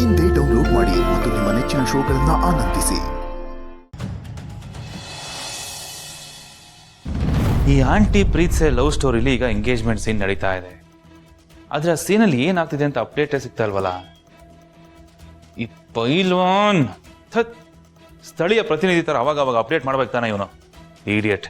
ಇಂದೇ ಡೌನ್ಲೋಡ್ ಮಾಡಿ ಮತ್ತು ನಿಮ್ಮ ನೆಚ್ಚಿನ ಶೋಗಳನ್ನು ಆನಂದಿಸಿ. ಈ ಆಂಟಿ ಪ್ರೀತ್ಸೆ ಲವ್ ಸ್ಟೋರಿಲಿ ಈಗ ಎಂಗೇಜ್ಮೆಂಟ್ ಸೀನ್ ನಡೀತಾ ಇದೆ. ಆದ್ರೆ ಆ ಸೀನಲ್ಲಿ ಏನಾಗ್ತಿದೆ ಅಂತ ಅಪ್ಡೇಟೇ ಸಿಗ್ತಾ ಇಲ್ವಲ್ಲ. ಈ ಪೈಲ್ವಾನ್ ಸ್ಥಳೀಯ ಪ್ರತಿನಿಧಿ ತರ ಅವಾಗ ಅಪ್ಡೇಟ್ ಮಾಡ್ಬೇಕು ತಾನೆ ಇವನು, ಇಡಿಯಟ್.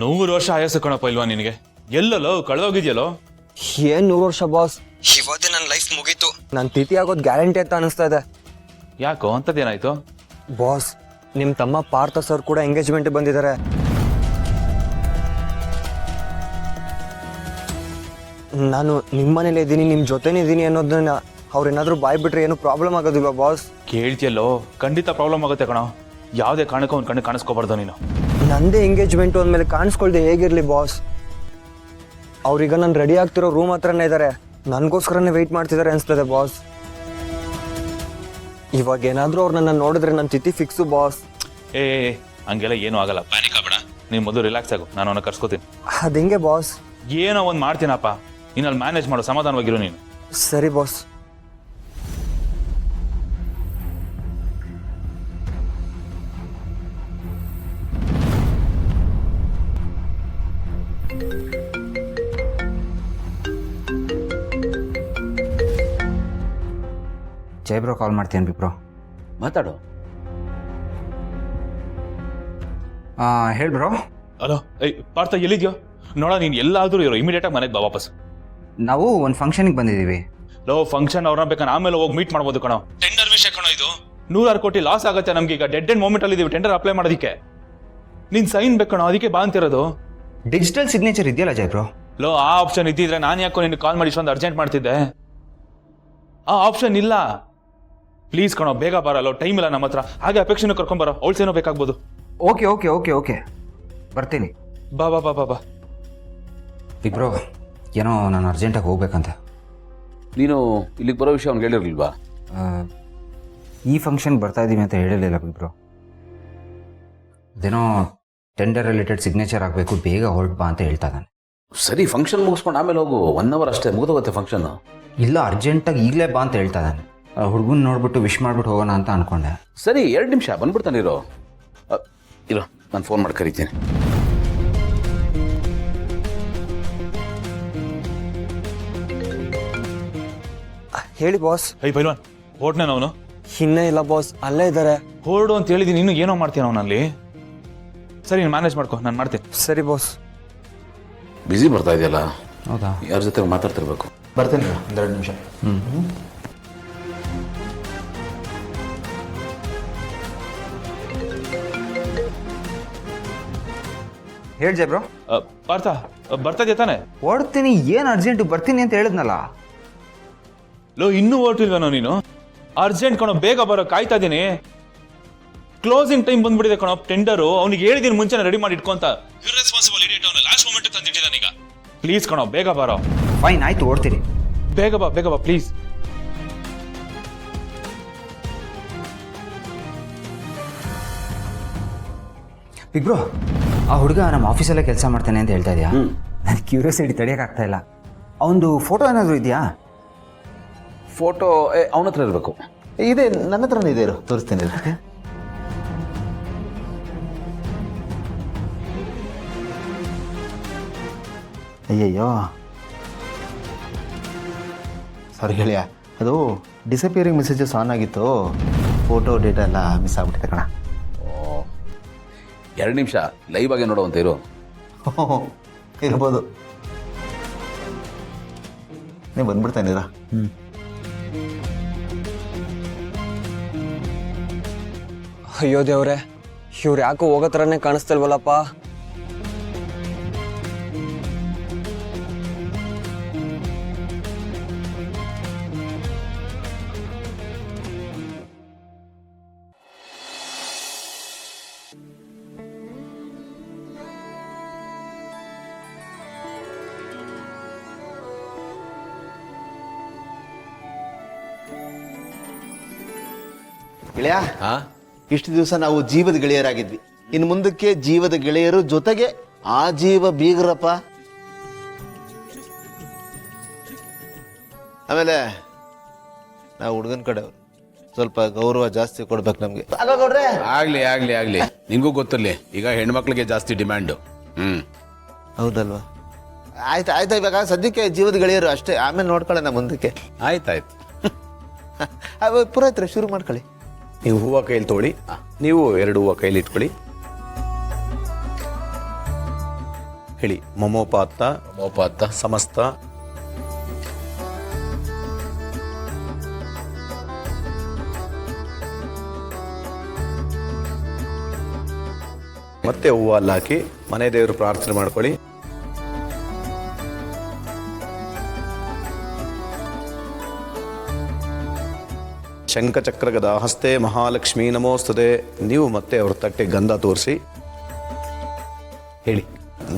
ನೂರು ವರ್ಷ ಆಯಸ್ಸು ಕಣ ಪೈಲ್ವಾನ್ ನಿನಗೆ. ಎಲ್ಲೋ ಕಳೆದೋಗಿದ್ಯಲ್ಲೋ. ಏನ್ 100 ವರ್ಷ ಬಾಸ್, ಇವತ್ತೇ ನನ್ನ ಲೈಫ್ ಮುಗೀತು. ನನ್ನ ತಿಥಿ ಆಗೋದು ಗ್ಯಾರಂಟಿ ಅಂತ ಅನಿಸ್ತಾ ಇದೆ. ಯಾಕೋ ಅಂತದೇನಾಯ್ತು? ಬಾಸ್, ನಿಮ್ ತಮ್ಮ ಪಾರ್ಥ ಸರ್ ಕೂಡ ಎಂಗೇಜ್ಮೆಂಟ್ ಬಂದಿದ್ದಾರೆ. ನಾನು ನಿಮ್ಮನೇಲಿ ಇದ್ದೀನಿ, ನಿಮ್ ಜೊತೆನೇ ಇದ್ದೀನಿ ಅನ್ನೋದನ್ನ ಅವ್ರೇನಾದ್ರೂ ಬಾಯ್ ಬಿಟ್ರೆ ಏನು ಪ್ರಾಬ್ಲಮ್ ಆಗೋದಿಲ್ವಾ ಬಾಸ್? ಕೇಳ್ತಿಯಲ್ಲೋ, ಖಂಡಿತ ಪ್ರಾಬ್ಲಮ್ ಆಗುತ್ತೆ ಕಣ. ಯಾವುದೇ ಕಾರಣಕ್ಕೂ ಅವ್ನ ಕಣ್ಣು ಕಾಣಿಸ್ಕೋಬಾರ್ದು ನೀನು. ನಂದೇ ಎಂಗೇಜ್ಮೆಂಟ್ ಅಂದಮೇಲೆ ಕಾಣಿಸ್ಕೊಳ್ದೆ ಹೇಗಿರ್ಲಿ ಬಾಸ್? ಅವ್ರೀಗ ನಾನು ರೆಡಿ ಆಗ್ತಿರೋ ರೂಮ್ ಹತ್ರನೇ ಇದ್ದಾರೆ, ನನಗೋಸ್ಕರನೇ ವೆಯ್ಟ್ ಮಾಡ್ತಿದ್ದಾರೆ ಅನ್ಸ್ತದೆ ಬಾಸ್. ಇವಾಗ ಏನಾದ್ರೂ ಅವ್ರು ನನ್ನ ನೋಡಿದ್ರೆ ನನ್ನ ತಿಥಿ ಫಿಕ್ಸು ಬಾಸ್. ಏ ಹಂಗೆಲ್ಲ ಏನೂ ಆಗಲ್ಲ, ಪ್ಯಾನಿಕ್ ಆಗ್ಬೇಡ. ನೀನು ಮೊದಲು ರಿಲ್ಯಾಕ್ಸ್ ಆಗು, ನಾನು ಅವನ್ನ ಕರ್ಸ್ಕೋತೀನಿ. ಅದಂಗೆ ಬಾಸ್? ಏನೋ ಒಂದು ಮಾಡ್ತೀನಪ್ಪ, ಇನ್ನಲ್ಲಿ ಮ್ಯಾನೇಜ್ ಮಾಡು, ಸಮಾಧಾನವಾಗಿರು ನೀನು. ಸರಿ ಬಾಸ್. ಜೈ ಬ್ರೋ ಕಾಲ್ ಮಾಡ್ತೀನಿ ಬಿಬ್ರೋ. ಮಾತಾಡು. ಹೇಳಿ ಬ್ರೋ. ಹಲೋ, ಪಾರ್ಥ ಎಲ್ಲಿದ್ಯೋ? ನೋಡ, ನೀನು ಎಲ್ಲಾದ್ರೂ ಇರೋ, ಇಮಿಡಿಯೇಟಾಗಿ ಮನೆಗೆ ಬಾ ವಾಪಸ್. ನಾವು ಒಂದು ಫಂಕ್ಷನ್ಗೆ ಬಂದಿದ್ದೀವಿ. ಫಂಕ್ಷನ್ ಅವ್ರನ್ನ ಬೇಕಾದ್ರೆ ಆಮೇಲೆ ಹೋಗಿ ಮೀಟ್ ಮಾಡ್ಬೋದು ಕಣೋ. ಟೆಂಡರ್ ವಿಷಯ ಕಣೋ ಇದು. 106 ಕೋಟಿ ಲಾಸ್ ಆಗುತ್ತೆ ನಮ್ಗೆ. ಈಗ ಡೆಡ್ ಎಂಡ್ ಮೂಮೆಂಟ್ ಅಲ್ಲಿ ಇದೀವಿ ಟೆಂಡರ್ ಅಪ್ಲೈ ಮಾಡೋದಕ್ಕೆ. ನೀನ್ ಸೈನ್ ಬೇಕಣೋ, ಅದಕ್ಕೆ ಬಾ ಅಂತಿರೋದು. ಡಿಜಿಟಲ್ ಸಿಗ್ನೇಚರ್ ಇದೆಯಲ್ಲ ಜೈ ಬ್ರೋ? ಆ ಆಪ್ಷನ್ ಇದ್ದಿದ್ರೆ ನಾನು ಯಾಕೋ ನಿನ್ಗೆ ಕಾಲ್ ಮಾಡಿ ಇಷ್ಟೊಂದು ಅರ್ಜೆಂಟ್ ಮಾಡ್ತಿದ್ದೆ. ಆ ಆಪ್ಷನ್ ಇಲ್ಲ. ಪ್ಲೀಸ್ ಕಣೋ, ಬೇಗ ಬರಲ್ಲ, ಟೈಮ್ ಇಲ್ಲ ನಮ್ಮ ಹತ್ರ. ಹಾಗೆ ಅಪೇಕ್ಷೆನೂ ಕರ್ಕೊಂಬರೋ, ಅವಳ್ಸೇನೋ ಬೇಕಾಗ್ಬೋದು. ಓಕೆ ಓಕೆ ಓಕೆ ಓಕೆ ಬರ್ತೀನಿ. ಬಾ ಬಾ ಬಾ ಬಾ ಬಾ. ಬಿಬ್ರೋ, ಏನೋ ನಾನು ಅರ್ಜೆಂಟಾಗಿ ಹೋಗ್ಬೇಕಂತ. ನೀನು ಇಲ್ಲಿಗೆ ಬರೋ ವಿಷಯ ಅವ್ನಿಗೆ ಹೇಳಿರ್ಲಿಲ್ವಾ? ಈ ಫಂಕ್ಷನ್ಗೆ ಬರ್ತಾ ಇದ್ದೀವಿ ಅಂತ ಹೇಳಿರಲಿಲ್ಲ ಬಿಬ್ರೋ. ಅದೇನೋ ಟೆಂಡರ್ ರಿಲೇಟೆಡ್ ಸಿಗ್ನೇಚರ್ ಆಗಬೇಕು, ಬೇಗ ಹೊರಟು ಬಾ ಅಂತ ಹೇಳ್ತಾ ಇದ್ದಾನೆ. ಸರಿ, ಫಂಕ್ಷನ್ ಮುಗಿಸ್ಕೊಂಡು ಆಮೇಲೆ ಹೋಗು. 1 ಅವರ್ ಅಷ್ಟೇ, ಮುಗಿದೋಗುತ್ತೆ ಫಂಕ್ಷನ್. ಇಲ್ಲ, ಅರ್ಜೆಂಟಾಗಿ ಈಗಲೇ ಬಾ ಅಂತ ಹೇಳ್ತಾ ಇದ್ದಾನೆ. ಹುಡುಗನ ನೋಡ್ಬಿಟ್ಟು ವಿಶ್ ಮಾಡ್ಬಿಟ್ಟು ಹೋಗೋಣ ಅಂತ ಅನ್ಕೊಂಡೆ. ಸರಿ, 2 ನಿಮಿಷ ಬಂದ್ಬಿಡ್ತಾನೆ. ಇರೋ ನಾನು ಫೋನ್ ಮಾಡಿ ಕರಿತೀನಿ. ಹೇಳಿ ಬಾಸ್. ಪೈಲ್ವಾನ್ ಹೊರಟ್ನ ಅವನು? ಇನ್ನೇ ಇಲ್ಲ ಬಾಸ್, ಅಲ್ಲೇ ಇದ್ದಾರೆ. ಹೊರಡು ಅಂತ ಹೇಳಿದೀನಿ, ಇನ್ನು ಏನೋ ಮಾಡ್ತೀನಿ ಅವನಲ್ಲಿ. ಸರಿ, ನೀನು ಮ್ಯಾನೇಜ್ ಮಾಡ್ಕೊ, ನಾನು ಮಾಡ್ತೀನಿ. ಸರಿ ಬಾಸ್. ಬ್ಯುಸಿ ಬರ್ತಾ ಇದೆಯಲ್ಲ? ಹೌದಾ? ಯಾರ ಜೊತೆ ಮಾತಾಡ್ತಿರ್ಬೇಕು. ಬರ್ತೀನಿ 2 ನಿಮಿಷ. ಹೇಳಿ ಜೈ ಬ್ರೋ. ಪಾರ್ಥ ಬರ್ತಾ ಇದೆಯಾ ತಾನೆ? ಹೊಡ್ತೀನಿ, ಏನು ಅರ್ಜೆಂಟು, ಬರ್ತೀನಿ ಅಂತ ಹೇಳಿದ್ನಲ್ಲ. ಇನ್ನೂ ಹೊರಟಿಲ್ವೇನೋ ನೀನು? ಅರ್ಜೆಂಟ್ ಕಣೋ, ಬೇಗ ಬರೋ, ಕಾಯ್ತಾ ಇದ್ದೀನಿ. ಕ್ಲೋಸಿಂಗ್ ಟೈಮ್ ಬಂದ್ಬಿಟ್ಟಿದೆ ಕಣೋ. ಟೆಂಡರು ಅವ್ನಿಗೆ ಹೇಳಿದೀನಿ ಮುಂಚೆನೆ ರೆಡಿ ಮಾಡಿ ಇಟ್ಕೊಂತ. ಇರ್ರೆಸ್ಪಾನ್ಸಿಬಲ್ ಇಡಿಯಟ್ ಅವನು, ಲಾಸ್ಟ್ ಮೊಮೆಂಟ್ ತಂದಿಟ್ಟಿದ್ದಾನೆ ಈಗ. ಪ್ಲೀಸ್ ಕಣೋ, ಬೇಗ ಬರೋ. ಫೈನ್, ಆಯ್ತು, ಓಡ್ತೀನಿ. ಬೇಗ ಬಾ ಪ್ಲೀಸ್. ಬಿಗ್ ಬ್ರೋ, ಆ ಹುಡುಗ ನಮ್ಮ ಆಫೀಸಲ್ಲೇ ಕೆಲಸ ಮಾಡ್ತಾನೆ ಅಂತ ಹೇಳ್ತಾ ಇದೆಯಾ? ನನ್ನ ಕ್ಯೂರಿಯಾಸಿಟಿ ತಡೆಯೋಕ್ಕಾಗ್ತಾ ಇಲ್ಲ. ಅವನದು ಫೋಟೋ ಏನಾದರೂ ಇದೆಯಾ? ಫೋಟೋ ಅವನ ಹತ್ರ ಇರಬೇಕು. ಇದೆ, ನನ್ನ ಹತ್ರನೇ ಇದೆ, ಇರು ತೋರಿಸ್ತೀನಿ. ಅಯ್ಯಯ್ಯೋ, ಸಾರಿ ಗೆಳೆಯ, ಅದು ಡಿಸಪಿಯರಿಂಗ್ ಮೆಸೇಜಸ್ ಆನ್ ಆಗಿತ್ತು. ಫೋಟೋ ಡೇಟಾ ಎಲ್ಲ ಮಿಸ್ ಆಗ್ಬಿಟ್ಟಿದೆ ಕಣ. 2 ನಿಮಿಷ ಲೈವ್ ಆಗಿ ನೋಡುವಂತ ಇರು. ಇರ್ಬೋದು, ನೀವು ಬಂದ್ಬಿಡ್ತಾನಿರ. ಅಯ್ಯೋ ದೇವ್ರೆ, ಇವ್ರು ಯಾಕೋ ಹೋಗೋ ಥರನೇ ಕಾಣಿಸ್ತಿಲ್ವಲ್ಲಪ್ಪ. ಗೆಳೆಯ, ಇಷ್ಟು ದಿವಸ ನಾವು ಜೀವದ ಗೆಳೆಯರಾಗಿದ್ವಿ. ಇನ್ನು ಮುಂದಕ್ಕೆ ಜೀವದ ಗೆಳೆಯರು ಜೊತೆಗೆ ಆಜೀವ ಬೀಗ್ರಪ್ಪ. ಆಮೇಲೆ ನಾವು ಹುಡುಗನ ಕಡೆಯವ್ರು, ಸ್ವಲ್ಪ ಗೌರವ ಜಾಸ್ತಿ ಕೊಡ್ಬೇಕು ನಮ್ಗೆ. ಆಗ್ಲಿ ಆಗ್ಲಿ ಆಗ್ಲಿ, ನಿಂಗೂ ಗೊತ್ತಿರ್ಲಿ, ಈಗ ಹೆಣ್ಮಕ್ಳಿಗೆ ಜಾಸ್ತಿ ಡಿಮ್ಯಾಂಡು. ಹೌದಲ್ವಾ? ಆಯ್ತಾ ಇವಾಗ ಸದ್ಯಕ್ಕೆ ಜೀವದ ಗೆಳೆಯರು ಅಷ್ಟೇ, ಆಮೇಲೆ ನೋಡ್ಕೊಳ್ಳೋಣ ಮುಂದಕ್ಕೆ. ಆಯ್ತಾಯ್ತು. ಪುರೋಹಿತ್ರೆ ಶುರು ಮಾಡ್ಕೊಳ್ಳಿ. ನೀವು ಹೂವು ಕೈಲಿ ತೊಗೊಳ್ಳಿ, ನೀವು 2 ಹೂವು ಕೈಲಿ ಇಟ್ಕೊಳ್ಳಿ. ಹೇಳಿ ಮಮೋಪಾತ್ತ ಮೋಪಾತ್ತ ಸಮಸ್ತ ಮತ್ತೆ ಹೂವು ಅಲ್ಲಿ ಹಾಕಿ ಮನೆ ದೇವರು ಪ್ರಾರ್ಥನೆ ಮಾಡ್ಕೊಳ್ಳಿ. ಶಂಖಚಕ್ರ ಗದಾ ಹಸ್ತೆ ಮಹಾಲಕ್ಷ್ಮೀ ನಮೋಸ್ತುತೆ. ನೀವು ಮತ್ತೆ ಅವ್ರ ತಟ್ಟೆ ಗಂಧ ತೋರಿಸಿ ಹೇಳಿ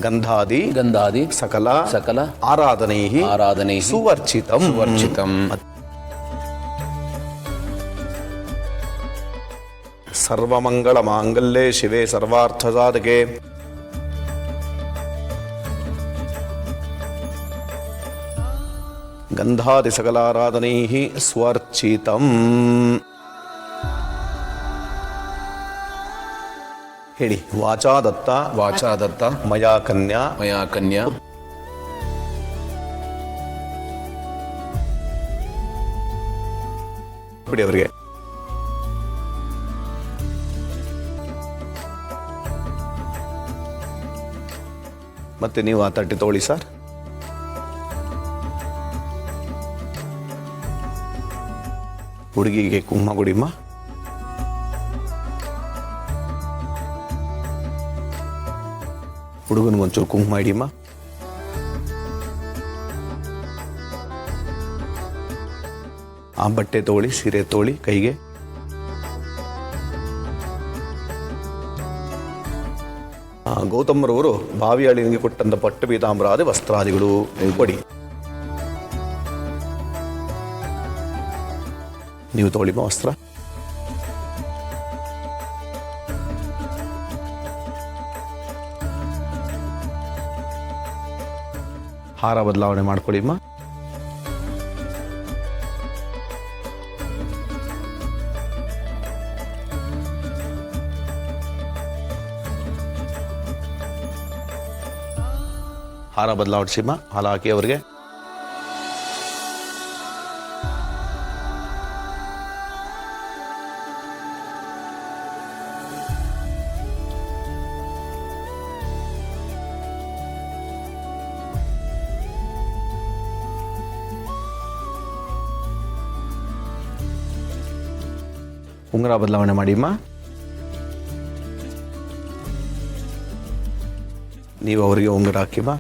ಗಂಧಾದಿ ಗಂಧಾದಿ ಸಕಲ ಸಕಲ ಆರಾಧನೈ ಆರಾಧನೈ ಸುವರ್ಚಿತಂ ಸುವರ್ಚಿತಂ ಸರ್ವಮಂಗಳ ಮಾಂಗಲ್ಯೆ ಶಿವೆ ಸರ್ವಾರ್ಥ ಸಾಧಕೆ. ಗಂಧಾದಿ ಸಕಲಾರಾಧನೈ ಸ್ವರ್ಚಿತಂ. ಹೇಳಿ ವಾಚಾ ದತ್ತ ವಾಚಾ ದತ್ತ ಮಯಾ ಕನ್ಯಾ ಮಯಾ ಕನ್ಯಾ ಬಿಡಿ ಅವರಿಗೆ. ಮತ್ತೆ ನೀವು ಆ ತಟ್ಟೆ ತಗೊಳ್ಳಿ ಸರ್. ಹುಡುಗಿಗೆ ಕುಂಕುಮ ಕೊಡಿಮ್ಮ. ಹುಡುಗನಿಗೊಂಚೂರು ಕುಂಕುಮ ಇಡಿಮ್ಮ. ಆ ಬಟ್ಟೆ ತಗೊಳ್ಳಿ, ಸೀರೆ ತಗೊಳ್ಳಿ ಕೈಗೆ. ಗೌತಮರವರು ಬಾವಿಯಾಳಿನಿಗೆ ಕೊಟ್ಟಂತ ಪಟ್ಟು ಪೀತಾಂಬರಾದಿ ವಸ್ತ್ರಾದಿಗಳು ಕೊಡಿ. ನೀವು ತಗೊಳ್ಳಿಮ್ಮ ವಸ್ತ್ರ. ಹಾರ ಬದಲಾವಣೆ ಮಾಡ್ಕೊಳ್ಳಿಮ್ಮ. ಹಾರ ಬದಲಾವಣಿಸಿಮ್ಮ. ಹಾಲು ಹಾಕಿ ಅವರಿಗೆ. ಉಂಗುರ ಬದಲಾವಣೆ ಮಾಡಿಮ್ಮ. ನೀವು ಅವರಿಗೆ ಉಂಗುರ ಹಾಕಿಮ್ಮ.